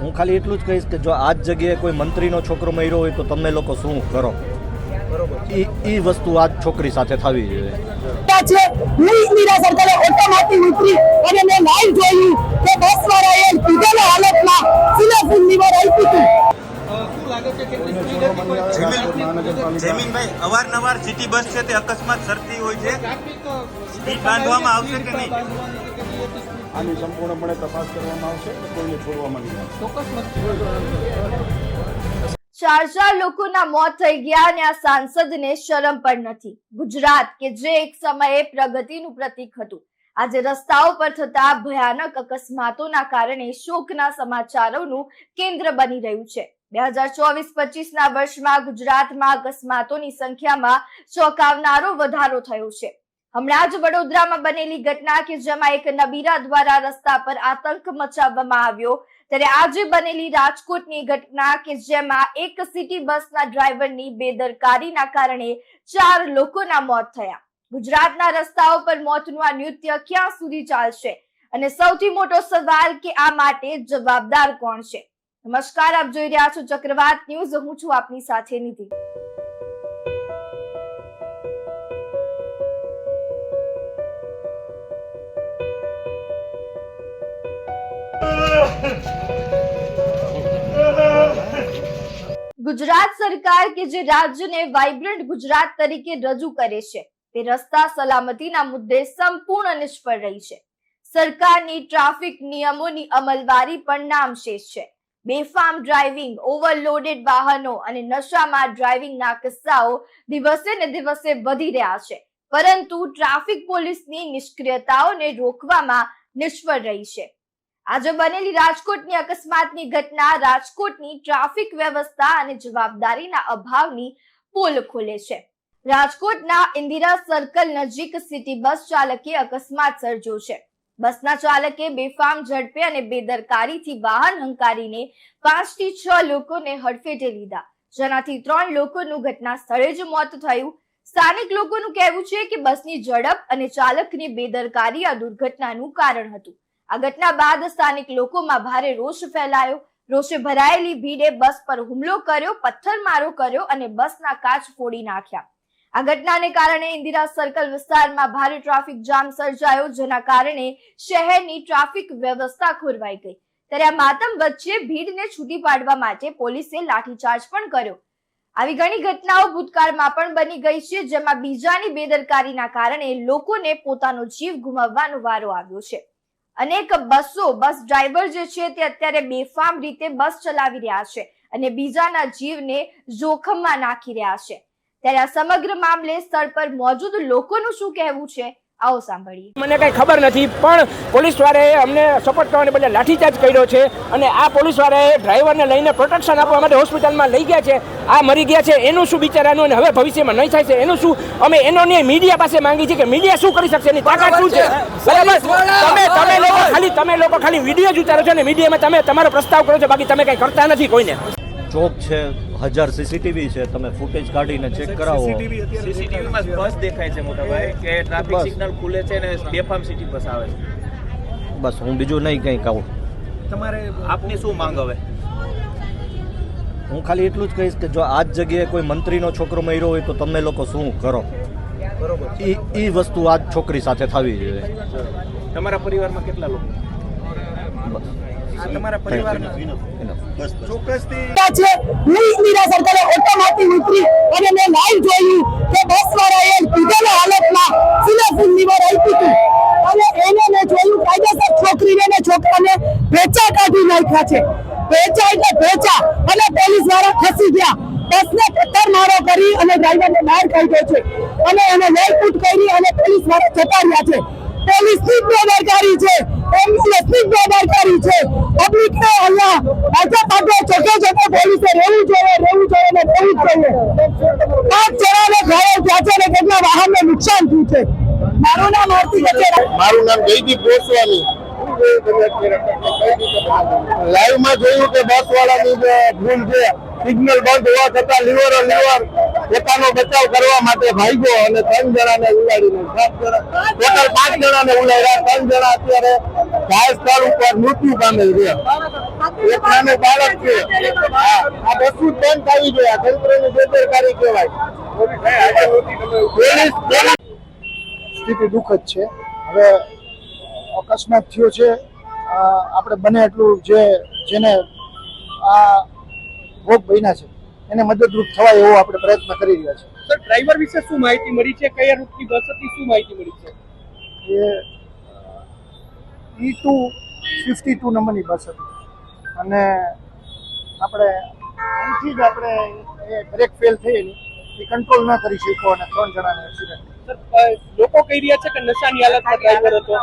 હું ખાલી એટલું જ કહીશ કે જો આ જ જગ્યાએ કોઈ મંત્રીનો છોકરો મર્યો હોય તો તમે લોકો શું કરો? એ વસ્તુ આ છોકરી સાથે થવી જોઈએ. જમીનભાઈ, અવારનવાર સિટી બસ છે તે અકસ્માત સર્જતી હોય છે, સ્પીડ બાંધવામાં આવશે કે નહીં? આની સંપૂર્ણપણે તપાસ કરવામાં આવશે, કોઈને છોડવામાં નહીં આવે. ચાર લોકોના મોત થઈ ગયા અને આ સાંસદને શરમ પણ નથી. ગુજરાત કે જે એક સમયે પ્રગતિનું પ્રતીક હતું, આજે રસ્તાઓ પર થતા ભયાનક અકસ્માતોના કારણે શોકના સમાચારોનું કેન્દ્ર બની રહ્યું છે. 2024-25ના વર્ષમાં ગુજરાતમાં અકસ્માતોની સંખ્યામાં ચોંકાવનારો વધારો થયો છે. હમણાં જ વડોદરામાં બનેલી ઘટના કે જેમાં એક નબીરા દ્વારા રસ્તા પર આતંક મચાવવામાં આવ્યો, ત્યારે આજે બનેલી રાજકોટની ઘટના કે જેમાં એક સિટી બસના ડ્રાઈવરની બેદરકારીના કારણે 4 લોકોના મોત થયા. ગુજરાતના રસ્તાઓ પર મોતનું આ નૃત્ય ક્યાં સુધી ચાલશે અને સૌથી મોટો સવાલ કે આ માટે જવાબદાર કોણ છે? નમસ્કાર, આપ જોઈ રહ્યા છો ચક્રવાત ન્યૂઝ. હું છું આપની સાથે નિધિ. ગુજરાત સરકાર કે જે રાજ્યને વાઇબ્રન્ટ ગુજરાત તરીકે રજૂ કરે છે, તે રસ્તા સલામતીના મુદ્દે સંપૂર્ણ નિષ્ફળ રહી છે. સરકારની ટ્રાફિક નિયમોની અમલવારી પણ નામશેષ છે. બેફામ ડ્રાઇવિંગ, ઓવરલોડેડ વાહનો અને નશામાં ડ્રાઇવિંગના કિસ્સાઓ દિવસે ને દિવસે વધી રહ્યા છે, પરંતુ ટ્રાફિક પોલીસની નિષ્ક્રિયતાઓને રોકવામાં નિષ્ફળ રહી છે. આજે બનેલી રાજકોટની અકસ્માતની ઘટના રાજકોટની ટ્રાફિક વ્યવસ્થા અને જવાબદારીના અભાવની પોલ ખોલે છે. રાજકોટના ઇન્દિરા સર્કલ નજીક સિટી બસ ચાલકે અકસ્માત સર્જ્યો છે. બસના ચાલકે બેફામ ઝડપે અને બેદરકારીથી વાહન હંકારીને 5 થી 6 લોકોને હડફેટે લીધા, જેનાથી 3 લોકોનું ઘટના સ્થળે જ મોત થયું. સ્થાનિક લોકોનું કહેવું છે કે બસની ઝડપ અને ચાલકની બેદરકારી આ દુર્ઘટનાનું કારણ હતું. આ ઘટના બાદ સ્થાનિક લોકોમાં ભારે રોષ ફેલાયો. રોષે ભરાયેલી ભીડે બસ પર હુમલો કર્યો, પથ્થરમારો કર્યો અને બસના કાચ ફોડી નાખ્યા. આ ઘટનાને કારણે ઇન્દિરા સર્કલ વિસ્તારમાં ભારે ટ્રાફિક જામ સર્જાયો, જેના કારણે શહેરની ટ્રાફિક વ્યવસ્થા ખોરવાઈ ગઈ. ત્યારે આ માતમ વચ્ચે ભીડને છૂટી પાડવા માટે પોલીસે લાઠીચાર્જ પણ કર્યો. આવી ઘણી ઘટનાઓ ભૂતકાળમાં પણ બની ગઈ છે, જેમાં બીજાની બેદરકારીના કારણે લોકોને પોતાનો જીવ ગુમાવવાનો વારો આવ્યો છે. અનેક બસ ડ્રાઈવર જે છે તે અત્યારે બેફામ રીતે બસ ચલાવી રહ્યા છે અને બીજાના જીવને જોખમમાં નાખી રહ્યા છે. ત્યારે આ સમગ્ર મામલે સ્થળ પર મોજૂદ લોકોનું શું કહેવું છે, આવો સાંભળીએ. મને કઈ ખબર નથી, પણ પોલીસ વાળાએ અમને સપોર્ટ કરવાને બદલે લાઠીચાર્જ કર્યો છે અને આ પોલીસ વાળાએ ડ્રાઈવરને લઈને પ્રોટેક્શન આપવા માટે હોસ્પિટલમાં લઈ ગયા છે. આ મરી ગયા છે એનું શું બિચારાનું, અને હવે ભવિષ્યમાં નહીં થાય છે એનું શું? અમે એનો ન્યાય મીડિયા પાસે માંગી છે કે મીડિયા શું કરી શકશે, એની તાકાત શું છે? તમે લોકો ખાલી વિડીયો જ ઉતારો છો ને મીડિયામાં તમે તમારો પ્રસ્તાવ કરો છો, બાકી તમે કઈ કરતા નથી. કોઈને ચોક છે, 1000 સીસીટીવી છે, તમે ફૂટેજ કાઢીને ચેક કરાવો. સીસીટીવીમાં સ્પષ્ટ દેખાય છે મોટાભાઈ કે ટ્રાફિક સિગ્નલ ખુલે છે ને બેફામ સિટી બસ આવે છે. બસ, હું બીજું નહીં કંઈ કહું. તમારે આપની શું માંગ હવે? હું ખાલી એટલું જ કહીશ કે જો આ જ જગ્યાએ કોઈ મંત્રીનો છોકરો મર્યો હોય તો તમે લોકો શું કરો? બરોબર. એ વસ્તુ આ છોકરી સાથે થવી જોઈએ. તમારા પરિવારમાં કેટલા લોકો? તમારા પરિવારમાં છોકરાને ભેચા કાઢી નાખ્યા છે. ભેચા એટલે ભેચા, અને પોલીસ વાળા ખસી ગયા. બસને પથ્થર મારો કરી અને ડ્રાઈવરને બહાર કાઢ્યો છે અને એને વેલકૂટ કરી અને પોલીસ વાળા જતા રહ્યા છે. પોલીસની બેદરકારી છે, એમ્બ્યુલન્સની બેદરકારી છે. પબ્લિકને અહીંયા ભાજપ ચોકે ચોકે પોલીસે રહેવું જોઈએ ને રહેવું જ જોઈએ. 5 જણાને ઘાયલ થયા છે અને કેટલા વાહનને નુકસાન થયું છે. મારું નામ આરતી ગજેરા. મારું નામ જયદીપ ગોસ્વામી. લાઈવમાં જોયું કે બસ વાળાની ભૂલ છે. સિગ્નલ બંધ હોવા છતાં લીવર પોતાનો બચાવ કરવા માટે ભાગ્યો અને 3 જણાને ઉલાડીને ટોટલ 5 જણાને ઉલાડ્યા. 3 જણા અત્યારે ઘાય સ્થળ ઉપર મૃત્યુ પામેલ છે. એક નાનું બાળક છે. આ બધું જ બંધ થવી જોઈએ. આ તંત્રની બેદરકારી કહેવાય. સ્થિતિ દુઃખદ છે. હવે અકસ્માત થયો છે, આપણે બને એટલું જેને આ ભોગ બન્યા છે એને મદદરૂપ થવાય એવો આપણે પ્રયત્ન કરી રહ્યા છીએ. સર, ડ્રાઈવર વિશે શું માહિતી મળી છે? કયા રૂટની બસ હતી? શું માહિતી મળી છે? એ E252 નંબરની બસ હતી અને આપણે અહીંથી જ આપણે એ બ્રેક ફેલ થયેલી એ કંટ્રોલ ન કરી શક્યો અને 3 જણાને એક્સિડન્ટ. સર, લોકો કહી રહ્યા છે કે નશાની હાલતમાં ડ્રાઈવર હતો,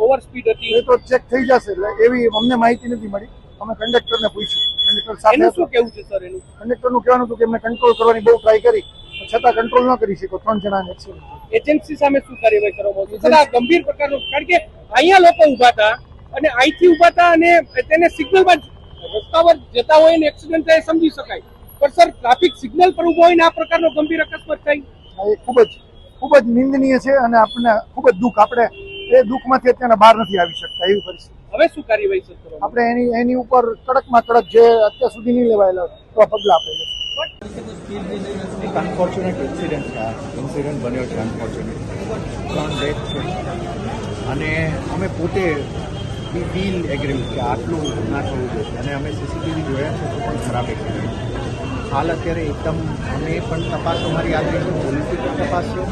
ઓવર સ્પીડ હતી. એ તો ચેક થઈ જશે. એટલે એવી અમને માહિતી નથી મળી. અમે કંડક્ટરને પૂછ્યું. કંડક્ટર સાથે એનું શું કેવું છે સર? એનું કંડક્ટરનું કહેવાનું હતું કે એમને કંટ્રોલ કરવાની બહુ ટ્રાય કરી છતાં કંટ્રોલ ન કરી શક્યો. 3 જણાને એક્સિડન્ટ. એજન્સી સામે શું કાર્યવાહી કરવામાં આવશે? સર, આ ગંભીર પ્રકારનું, કારણ કે અહીંયા લોકો ઊભા હતા અને અહીંથી ઊભા હતા અને તેને સિગ્નલમાં રસ્તા પર જતા હોય ને એક્સિડન્ટ થાય સમજી શકાય, પણ સર ટ્રાફિક સિગ્નલ પર ઊભો હોય ને આ પ્રકારનો ગંભીર અકસ્માત થાય, એ ખૂબ જ નિંદનીય છે અને આપણને ખૂબ જ દુઃખ. આપણે એ દુઃખમાંથી અત્યારે બહાર નથી આવી શકતા એવી પરિસ્થિતિ. હવે શું કાર્યવાહી સર કરવામાં? આપણે એની ઉપર કડકમાં કડક જે અત્યાર સુધી નહીં લેવાયેલા એવા પગલાં આપણે લઈશું. એક અનફોર્ચ્યુનેટ ઇન્સિડન્ટ છે. આ ઇન્સિડન્ટ બન્યો છે અનફોર્ચ્યુનેટ. 3 ડેથ છે અને અમે પોતે વી ફીલ એગ્રી કે આટલું ના થવું જોઈએ અને અમે સીસીટીવી જોયા છે તો પણ ખરાબ એક્સિડન્ટ. હાલ અત્યારે એકદમ અમે પણ તપાસ અમારી આવી છે, પોલીસની પણ તપાસ છે.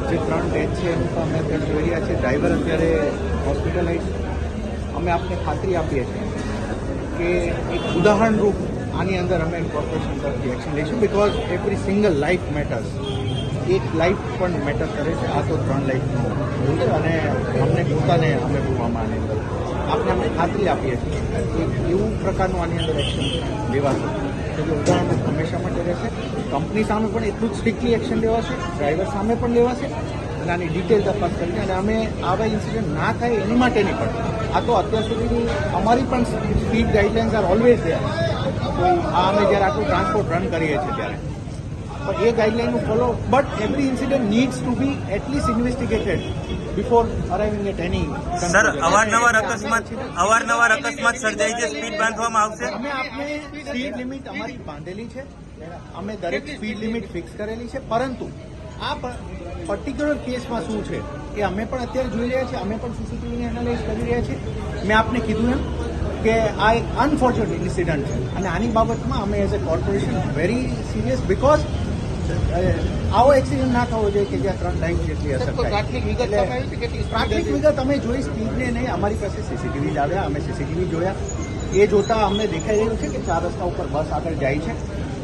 જે 3 ડેથ છે એનું પણ અમે અત્યારે જોઈ રહ્યા છીએ. ડ્રાઈવર અત્યારે હોસ્પિટલાઇઝ. અમે આપને ખાતરી આપીએ છીએ કે એક ઉદાહરણરૂપ આની અંદર અમે કોર્પોરેશન તરફથી એક્શન લઈશું. Because every single life matters. એક લાઈફ પણ મેટર કરે છે. આ તો 3 લાઈફનો રૂલ છે અને અમને પોતાને અમે જોવામાં આની અંદર આપને અમે ખાતરી આપીએ છીએ કે એવું પ્રકારનું આની અંદર એક્શન લેવાશે કે જે ઉદાહરણરૂપ હંમેશા માટે રહેશે. કંપની સામે પણ એટલું જ સ્ટ્રિક્ટલી એક્શન લેવાશે, ડ્રાઈવર સામે પણ લેવાશે અને આની ડિટેલ તપાસ કરીને અને અમે આવા ઇન્સિડન્ટ ના થાય એની માટેની પણ આ તો અત્યાર સુધીની અમારી પણ speed guidelines are always there. આ અમે જ્યારે આટલું ટ્રાન્સપોર્ટ રન કરીએ છીએ ત્યારે પણ એ ગાઈડલાઇનનું follow. But every incident needs to be at least investigated before arriving at any. Sir, અવારનવાર અકસ્માત સર્જાય છે, સ્પીડ બાંધવામાં આવશે. અમે આપણે સ્પીડ લિમિટ અમારી બાંધેલી છે. અમે દરેક સ્પીડ લિમિટ ફિક્સ કરેલી છે. પરંતુ આ પર્ટિક્યુલર કેસમાં શું છે એ અમે પણ અત્યારે જોઈ રહ્યા છીએ. અમે પણ સીસીટીવીની એનાલાઇઝ કરી રહ્યા છીએ. મેં આપને કીધું એમ કે આ એક અનફોર્ચ્યુનેટ ઇન્સિડન્ટ છે અને આની બાબતમાં અમે as a corporation very serious. Because આવો એક્સિડન્ટ ના થવો જોઈએ કે જ્યાં 3 લાઈફ જેટલી અસર થાય. પ્રાથમિક વિગત અમે જોઈ, સ્પીડને નહીં. અમારી પાસે સીસીટીવી લાવ્યા, અમે સીસીટીવી જોયા. એ જોતા અમને દેખાઈ રહ્યું છે કે 4 રસ્તા ઉપર બસ આગળ જાય છે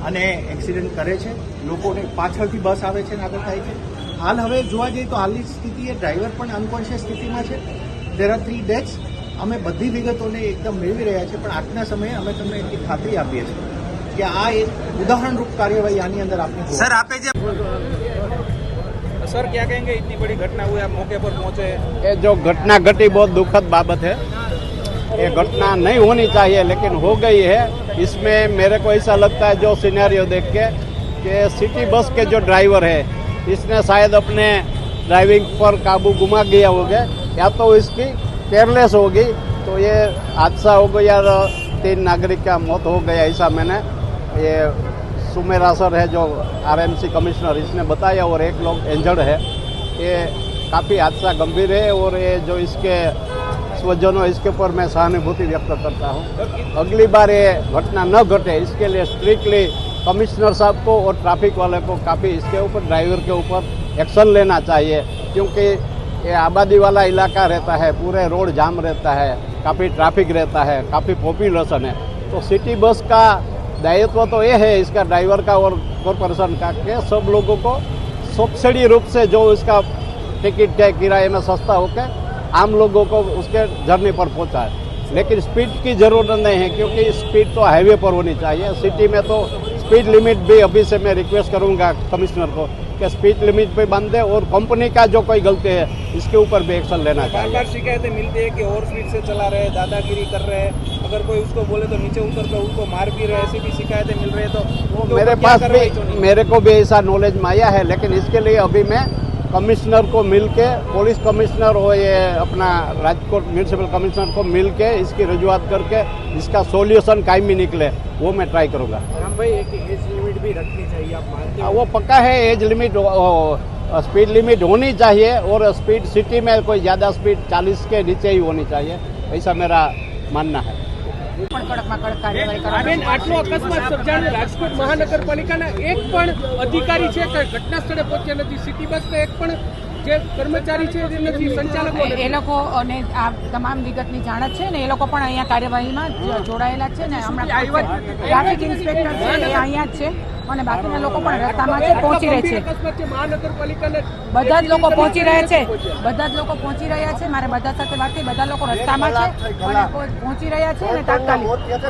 અને એક્સિડન્ટ કરે છે. લોકોને પાછળથી બસ આવે છે અને આગળ થાય છે. હાલ હવે જોવા જઈએ તો હાલની સ્થિતિ એ ડ્રાઈવર પણ અનકોન્શિયસ સ્થિતિમાં છે. There are 3 deaths. અમે બધી વિગતોને એકદમ મેળવી રહ્યા છીએ પણ આજના સમયે અમે તમને એટલી ખાતરી આપીએ છીએ कि आ एक उदाहरणरूप कार्यवाही आनी अंदर आपने सर आपे जो सर क्या कहेंगे, इतनी बड़ी घटना हुई, आप मौके पर पहुंचे? ये जो घटना घटी बहुत दुखद बाबत है. ये घटना नहीं होनी चाहिए लेकिन हो गई है. इसमें मेरे को ऐसा लगता है जो सिनेरियो देख के कि सिटी बस के जो ड्राइवर है इसने शायद अपने ड्राइविंग पर काबू गुमा गया होगा या तो इसकी केयरलेस होगी. तो ये हादसा हो गया, 3 नागरिक का मौत हो गया. ऐसा मैंने ये सुमेरा सर है जो आरएमसी कमिश्नर, इसने बताया और 1 लोग इंजर्ड है. ये काफ़ी हादसा गंभीर है और ये जो इसके स्वजनों इसके ऊपर मैं सहानुभूति व्यक्त करता हूँ. अगली बार ये घटना न घटे इसके लिए स्ट्रिक्टली कमिश्नर साहब को और ट्रैफिक वाले को काफ़ी इसके ऊपर ड्राइवर के ऊपर एक्शन लेना चाहिए क्योंकि ये आबादी वाला इलाका रहता है, पूरे रोड जाम रहता है, काफ़ी ट्रैफिक रहता है, काफ़ी पॉपुलेशन है. तो सिटी बस का दायित्व तो ये है इसका ड्राइवर का और कॉरपोरेशन का कि सब लोगों को सब्सिडी रूप से जो इसका टिकट के किराए में सस्ता होकर आम लोगों को उसके जर्नी पर पहुंचाए. लेकिन स्पीड की ज़रूरत नहीं है क्योंकि स्पीड तो हाईवे पर होनी चाहिए. सिटी में तो स्पीड लिमिट भी अभी से मैं रिक्वेस्ट करूंगा कमिश्नर को कि स्पीड लिमिट पे बंदे और कंपनी का जो कोई गलती है इसके ऊपर भी एक्शन लेना चाहिए. बार शिकायतें मिलती है कि ओवर स्पीड से चला रहे, दादागिरी कर रहे हैं, अगर कोई उसको बोले तो नीचे उतर कर उसको मार भी रहे, ऐसी भी शिकायतें मिल रही है. तो मेरे पास भी, मेरे को भी ऐसा नॉलेज में आया है लेकिन इसके लिए अभी मैं कमिश्नर को मिलके, पुलिस कमिश्नर हो ये अपना राजकोट म्यूनसिपल कमिश्नर को मिलके इसकी रजूआत करके इसका सॉल्यूशन कायमी निकले, वो मैं ट्राई करूँगा। राम भाई, एक एज लिमिट भी रखनी चाहिए, आप मानते हो? वो पक्का है, एज लिमिट स्पीड लिमिट होनी चाहिए और स्पीड सिटी में कोई ज़्यादा स्पीड 40 के नीचे ही होनी चाहिए, ऐसा मेरा मानना है। બેન, આટલો અકસ્માત સર્જાણો રાજકોટ મહાનગરપાલિકાના એક પણ અધિકારી છે કે ઘટના સ્થળે પહોંચ્યા નથી? સિટી બસના એક પણ જે કર્મચારી છે તે નથી, સંચાલકો એ નથી? લોકોને આ તમામ વિગતની જાણ જ છે ને, એ લોકો પણ અહીંયા કાર્યવાહીમાં જોડાયેલા જ છે ને. હમણાં ટ્રાફિક ઇન્સ્પેક્ટર છે એ અહીંયા જ છે અને બાકીના લોકો પણ રસ્તામાં છે, પહોંચી રહે છે. અકસ્માત છે મહાનગરપાલિકાને બધા જ લોકો પહોંચી રહ્યા છે, બધા જ લોકો પહોંચી રહ્યા છે. મારે બધા સાથે વાત થઈ, બધા લોકો રસ્તામાં છે અને પહોંચી રહ્યા છે અને તાત્કાલિક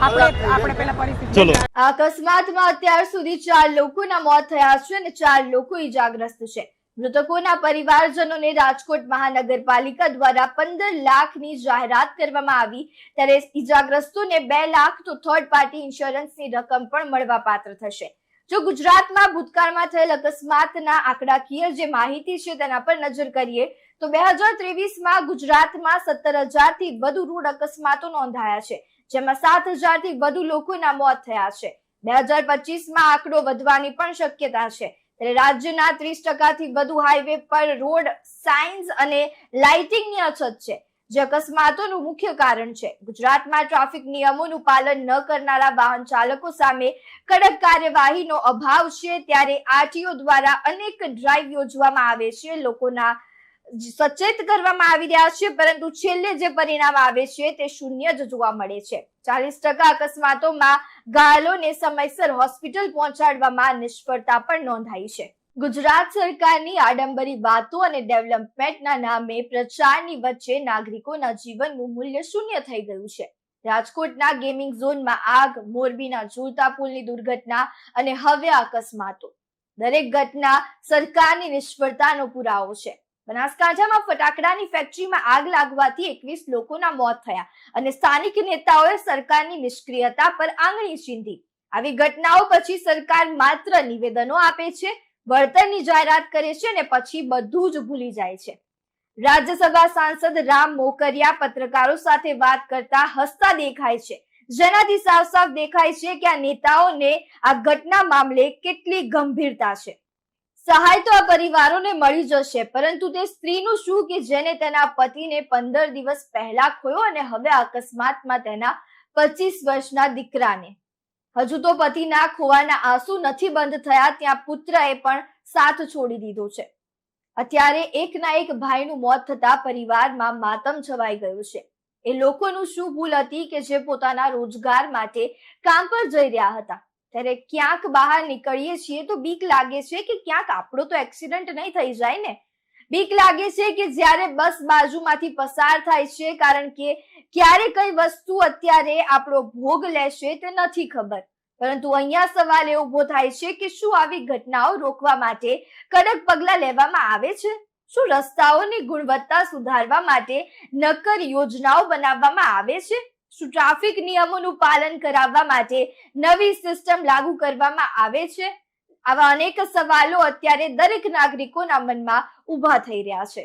આપણે પહેલા પરિસ્થિતિ. આ અકસ્માતમાં અત્યાર સુધી 4 લોકોના મોત થયા છે અને 4 લોકો ઈજાગ્રસ્ત છે. મૃતકોના પરિવારજનોને રાજકોટ મહાનગરપાલિકા દ્વારા 15 લાખની જાહેરાત કરવામાં આવી, ત્યારે ઈજાગ્રસ્તોને 2 લાખ તો થર્ડ પાર્ટી ઇન્સ્યોરન્સની રકમ પણ મળવાપાત્ર થશે. જો ગુજરાતમાં ભૂતકાળમાં થયેલ અકસ્માતના આંકડાકીય જે માહિતી છે તેના પર નજર કરીએ તો 2023માં ગુજરાતમાં 17,000 થી વધુ રોડ અકસ્માતો નોંધાયા છે, જેમાં 7,000 થી વધુ લોકોના મોત થયા છે. 2025માં આંકડો વધવાની પણ શક્યતા છે. ત્યારે રાજ્યના 30% થી વધુ હાઈવે પર રોડ સાઇન્સ અને લાઇટિંગની અછત છે, જે અકસ્માતોનું મુખ્ય કારણ છે. ગુજરાતમાં ટ્રાફિક નિયમોનું પાલન ન કરનારા વાહન ચાલકો સામે કડક કાર્યવાહીનો અભાવ છે. ત્યારે આરટીઓ દ્વારા અનેક ડ્રાઈવ યોજવામાં આવે છે, લોકોના સચેત કરવામાં આવી રહ્યા છે, પરંતુ છેલ્લે જે પરિણામ આવે છે તે શૂન્ય જ જોવા મળે છે. 40% અકસ્માતોમાં ઘાયલોને સમયસર હોસ્પિટલ પહોંચાડવામાં નિષ્ફળતા પણ નોંધાઈ છે. ગુજરાત સરકારની આડંબરી વાતો અને ડેવલપમેન્ટના નામે પ્રચારની વચ્ચે નાગરિકોના જીવનનું મૂલ્ય શૂન્ય થઈ ગયું છે. રાજકોટના ગેમિંગ ઝોનમાં આગ, મોરબીના ઝૂલતા પુલની દુર્ઘટના અને હવે અકસ્માતો, દરેક ઘટના સરકારની નિષ્ફળતાનો પુરાવો છે. બનાસકાંઠામાં ફટાકડાની ફેક્ટરીમાં આગ લાગવાથી 21 લોકોના મોત થયા અને સ્થાનિક નેતાઓએ સરકારની નિષ્ક્રિયતા પર આંગળી ચીંધી. આવી ઘટનાઓ પછી સરકાર માત્ર નિવેદનો આપે છે, વળતરની જાહેરાત કરે છે અને પછી બધું જ ભૂલી જાય છે. રાજ્યસભા સાંસદ રામ મોકરિયા પત્રકારો સાથે વાત કરતા હસતા દેખાય છે, જેનાથી સાફ સાફ દેખાય છે કે આ નેતાઓને આ ઘટના મામલે કેટલી ગંભીરતા છે. સહાય તો આ પરિવારોને મળી જશે, પરંતુ તે સ્ત્રીનું શું કે જેને તેના પતિને 15 દિવસ પહેલા ખોયો અને હવે અકસ્માતમાં તેના 25 વર્ષના દીકરાને. હજુ તો પતિના ખોવાના આંસુ નથી બંધ થયા, ત્યાં પુત્રએ પણ સાથ છોડી દીધો છે. અત્યારે એકના એક ભાઈનું મોત થતા પરિવારમાં માતમ છવાઈ ગયું છે. એ લોકોનું શું ભૂલ હતી કે જે પોતાના રોજગાર માટે કામ પર જઈ રહ્યા હતા, ત્યારે ક્યાંક બહાર નીકળીએ છીએ તો બીક લાગે છે કે ક્યાંક આપણો તો એક્સિડન્ટ નહીં થઈ જાય ને. બીક લાગે છે કે જ્યારે બસ બાજુમાંથી પસાર થાય છે, કારણ કે ક્યારે કઈ વસ્તુ અત્યારે આપણો ભોગ લેશે તે નથી ખબર. પરંતુ અહીંયા સવાલ એ ઉભો થાય છે કે શું આવી ઘટનાઓ રોકવા માટે કડક પગલાં લેવામાં આવે છે? શું રસ્તાઓની ગુણવત્તા સુધારવા માટે નક્કર યોજનાઓ બનાવવામાં આવે છે? શું ટ્રાફિક નિયમોનું પાલન કરાવવા માટે નવી સિસ્ટમ લાગુ કરવામાં આવે છે? આવા અનેક સવાલો અત્યારે દરેક નાગરિકોના મનમાં ઊભા થઈ રહ્યા છે.